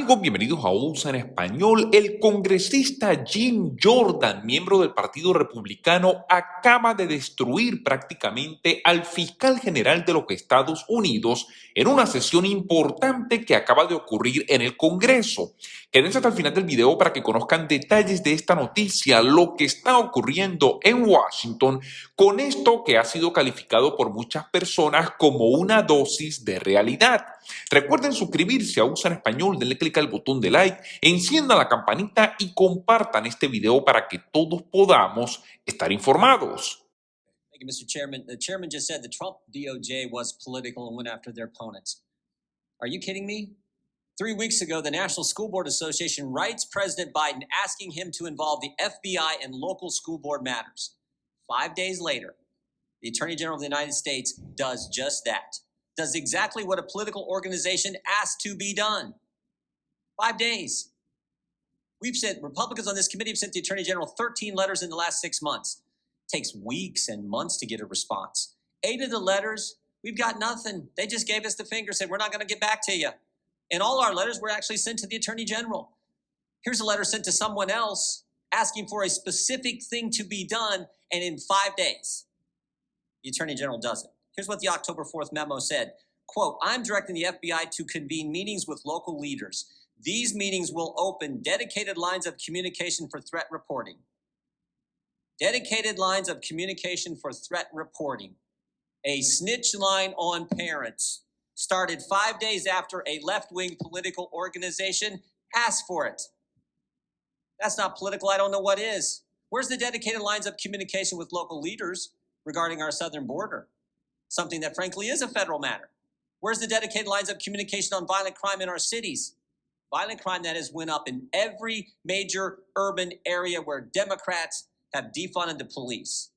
Amigos, bienvenidos a USA en Español. El congresista Jim Jordan, miembro del Partido Republicano, acaba de destruir prácticamente al fiscal general de los Estados Unidos en una sesión importante que acaba de ocurrir en el Congreso. Quédense hasta el final del video para que conozcan detalles de esta noticia, lo que está ocurriendo en Washington con esto que ha sido calificado por muchas personas como una dosis de realidad. Recuerden suscribirse a USA en Español, denle clic al botón de like, enciendan la campanita y compartan este video para que todos podamos estar informados. Thank you, Mr. Chairman. The chairman just said the Trump DOJ was political and went after their opponents. Are you kidding me? 3 weeks ago, the National School Board Association writes President Biden asking him to involve the FBI in local school board matters. 5 days later, the Attorney General of the United States does just that. Does exactly what a political organization asked to be done. 5 days. We've sent, Republicans on this committee have sent the Attorney General 13 letters in the last 6 months. It takes weeks and months to get a response. 8 of the letters, we've got nothing. They just gave us the finger, said, we're not going to get back to you. And all our letters were actually sent to the Attorney General. Here's a letter sent to someone else asking for a specific thing to be done, and in 5 days, the Attorney General does it. Here's what the October 4th memo said. Quote, I'm directing the FBI to convene meetings with local leaders. These meetings will open dedicated lines of communication for threat reporting. Dedicated lines of communication for threat reporting. A snitch line on parents started 5 days after a left-wing political organization asked for it. That's not political. I don't know what is. Where's the dedicated lines of communication with local leaders regarding our southern border? Something that frankly is a federal matter. Where's the dedicated lines of communication on violent crime in our cities? Violent crime that has went up in every major urban area where Democrats have defunded the police.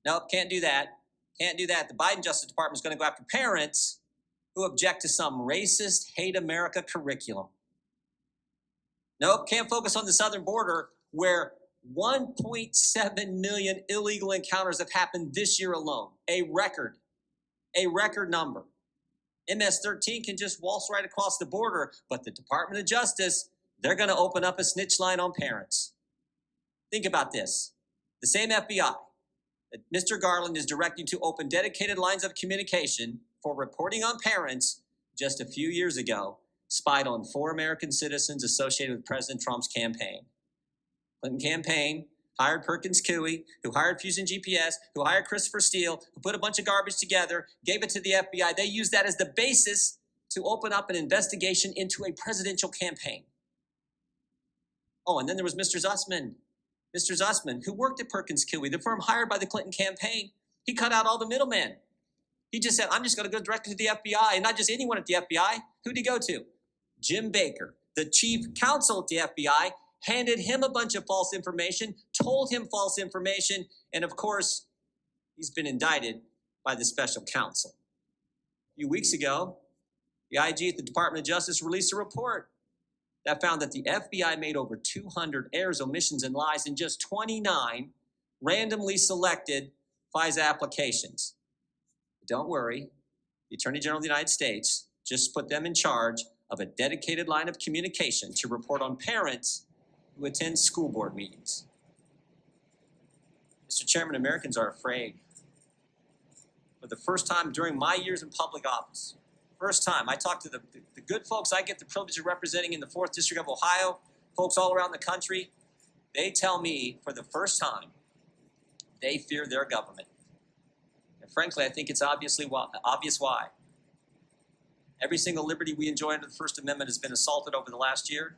Nope, can't do that. Can't do that. The Biden Justice Department is going to go after parents who object to some racist, hate America curriculum. Nope, can't focus on the southern border where 1.7 million illegal encounters have happened this year alone. A record number. MS-13 can just waltz right across the border, but the Department of Justice, they're going to open up a snitch line on parents. Think about this. The same FBI that Mr. Garland is directing to open dedicated lines of communication for reporting on parents just a few years ago spied on 4 American citizens associated with President Trump's campaign. Clinton campaign hired Perkins Coie, who hired Fusion GPS, who hired Christopher Steele, who put a bunch of garbage together, gave it to the FBI. They used that as the basis to open up an investigation into a presidential campaign. Oh, and then there was Mr. Zussman, who worked at Perkins Coie, the firm hired by the Clinton campaign. He cut out all the middlemen. He just said, I'm just going to go directly to the FBI, and not just anyone at the FBI. Who'd he go to? Jim Baker, the chief counsel at the FBI, handed him a bunch of false information, told him false information, and of course, he's been indicted by the special counsel. A few weeks ago, the IG at the Department of Justice released a report that found that the FBI made over 200 errors, omissions, and lies in just 29 randomly selected FISA applications. But don't worry, the Attorney General of the United States just put them in charge of a dedicated line of communication to report on parents who attend school board meetings. Mr. Chairman, Americans are afraid. For the first time during my years in public office, first time I talked to the good folks I get the privilege of representing in the 4th District of Ohio, folks all around the country, they tell me for the first time they fear their government. And frankly, I think it's obvious why. Every single liberty we enjoy under the First Amendment has been assaulted over the last year.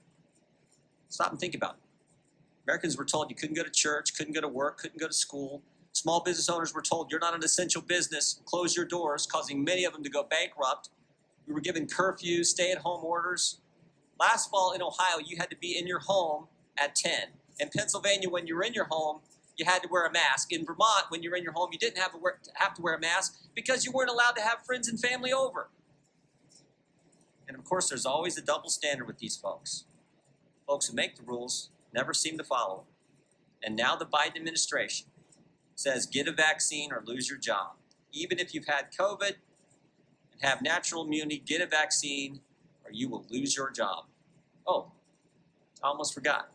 Stop and think about it. Americans were told you couldn't go to church, couldn't go to work, couldn't go to school. Small business owners were told you're not an essential business, close your doors, causing many of them to go bankrupt. We were given curfews, stay-at-home orders. Last fall in Ohio, you had to be in your home at 10. In Pennsylvania, when you were in your home, you had to wear a mask. In Vermont, when you were in your home, you didn't have to wear a mask because you weren't allowed to have friends and family over. And of course, there's always a double standard with these folks. Folks who make the rules never seem to follow them. And now the Biden administration says get a vaccine or lose your job. Even if you've had COVID and have natural immunity, get a vaccine or you will lose your job. Oh, I almost forgot.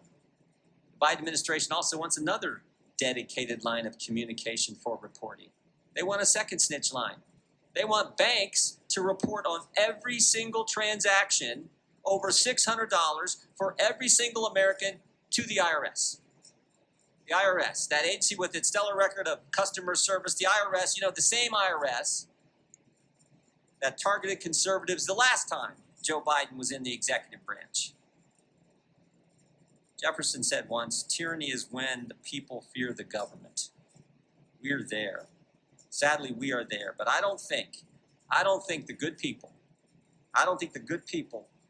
The Biden administration also wants another dedicated line of communication for reporting. They want a second snitch line. They want banks to report on every single transaction over $600 for every single American to the IRS. The IRS, that agency with its stellar record of customer service, the IRS, the same IRS that targeted conservatives the last time Joe Biden was in the executive branch. Jefferson said once, tyranny is when the people fear the government. We're there. Sadly, we are there. But I don't think the good people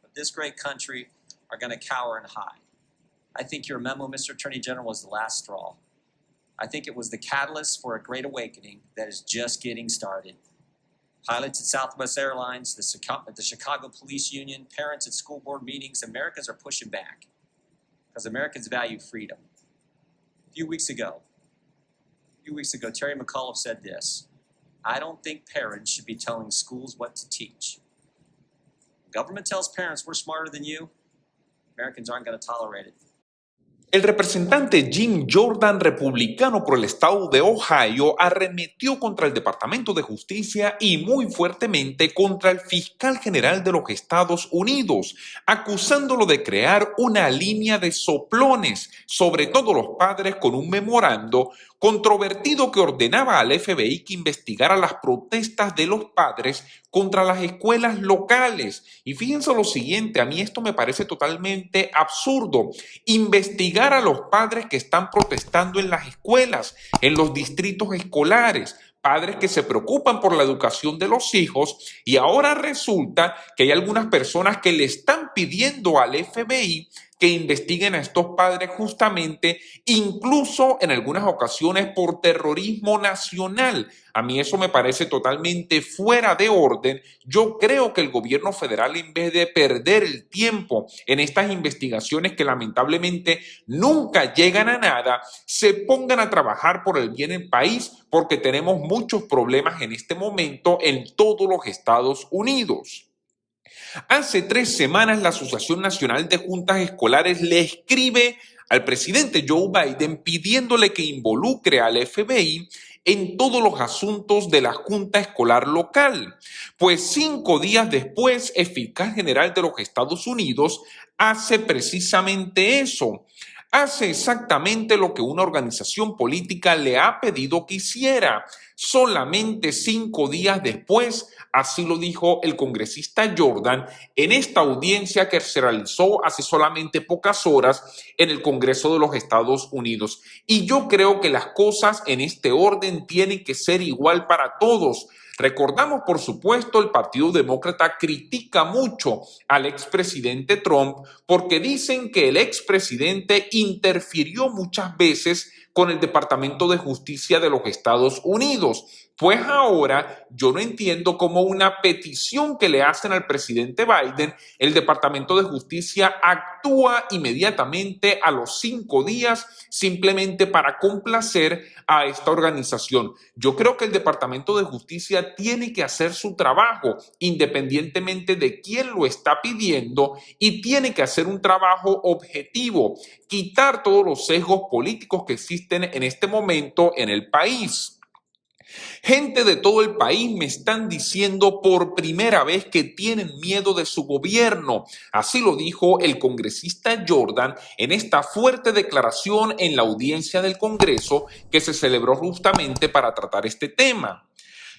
of this great country are going to cower and hide. I think your memo, Mr. Attorney General, was the last straw. I think it was the catalyst for a great awakening that is just getting started. Pilots at Southwest Airlines, the Chicago Police Union, parents at school board meetings, Americans are pushing back because Americans value freedom. A few weeks ago, Terry McAuliffe said this: I don't think parents should be telling schools what to teach. Government tells parents we're smarter than you, Americans aren't going to tolerate it. El representante Jim Jordan, republicano por el estado de Ohio, arremetió contra el Departamento de Justicia y muy fuertemente contra el Fiscal General de los Estados Unidos, acusándolo de crear una línea de soplones sobre todos los padres con un memorando controvertido que ordenaba al FBI que investigara las protestas de los padres contra las escuelas locales. Y fíjense lo siguiente, a mí esto me parece totalmente absurdo. Investigar a los padres que están protestando en las escuelas, en los distritos escolares, padres que se preocupan por la educación de los hijos, y ahora resulta que hay algunas personas que le están pidiendo al FBI que investiguen a estos padres justamente, incluso en algunas ocasiones por terrorismo nacional. A mí eso me parece totalmente fuera de orden. Yo creo que el gobierno federal, en vez de perder el tiempo en estas investigaciones que lamentablemente nunca llegan a nada, se pongan a trabajar por el bien del país, porque tenemos muchos problemas en este momento en todos los Estados Unidos. Hace 3 semanas la Asociación Nacional de Juntas Escolares le escribe al presidente Joe Biden pidiéndole que involucre al FBI en todos los asuntos de la Junta Escolar local. Pues 5 días después, el Fiscal General de los Estados Unidos hace precisamente eso. Hace exactamente lo que una organización política le ha pedido que hiciera. Solamente 5 días después, así lo dijo el congresista Jordan en esta audiencia que se realizó hace solamente pocas horas en el Congreso de los Estados Unidos. Y yo creo que las cosas en este orden tienen que ser igual para todos. Recordamos, por supuesto, el Partido Demócrata critica mucho al expresidente Trump porque dicen que el expresidente interfirió muchas veces con el Departamento de Justicia de los Estados Unidos. Pues ahora yo no entiendo cómo una petición que le hacen al presidente Biden, el Departamento de Justicia actúa inmediatamente a los 5 días simplemente para complacer a esta organización. Yo creo que el Departamento de Justicia tiene que hacer su trabajo independientemente de quién lo está pidiendo y tiene que hacer un trabajo objetivo, quitar todos los sesgos políticos que existen en este momento en el país. Gente de todo el país me están diciendo por primera vez que tienen miedo de su gobierno. Así lo dijo el congresista Jordan en esta fuerte declaración en la audiencia del Congreso que se celebró justamente para tratar este tema.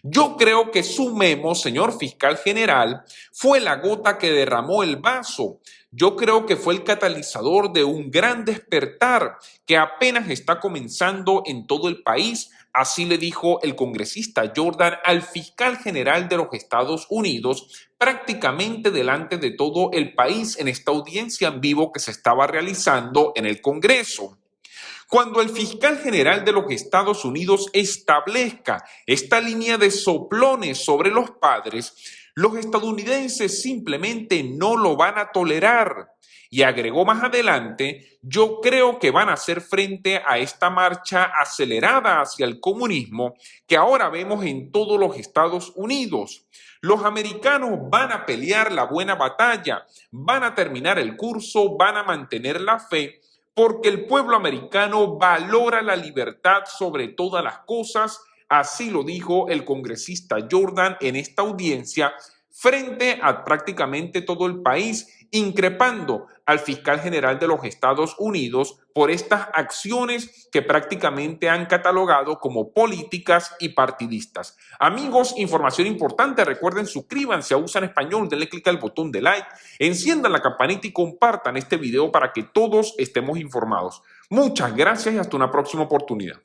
Yo creo que su memo, señor fiscal general, fue la gota que derramó el vaso. Yo creo que fue el catalizador de un gran despertar que apenas está comenzando en todo el país. Así le dijo el congresista Jordan al fiscal general de los Estados Unidos, prácticamente delante de todo el país en esta audiencia en vivo que se estaba realizando en el Congreso. Cuando el fiscal general de los Estados Unidos establezca esta línea de soplones sobre los padres, los estadounidenses simplemente no lo van a tolerar. Y agregó más adelante: yo creo que van a hacer frente a esta marcha acelerada hacia el comunismo que ahora vemos en todos los Estados Unidos. Los americanos van a pelear la buena batalla, van a terminar el curso, van a mantener la fe, porque el pueblo americano valora la libertad sobre todas las cosas. Así lo dijo el congresista Jordan en esta audiencia frente a prácticamente todo el país, increpando al fiscal general de los Estados Unidos por estas acciones que prácticamente han catalogado como políticas y partidistas. Amigos, información importante, recuerden, suscríbanse a USA en Español, denle clic al botón de like, enciendan la campanita y compartan este video para que todos estemos informados. Muchas gracias y hasta una próxima oportunidad.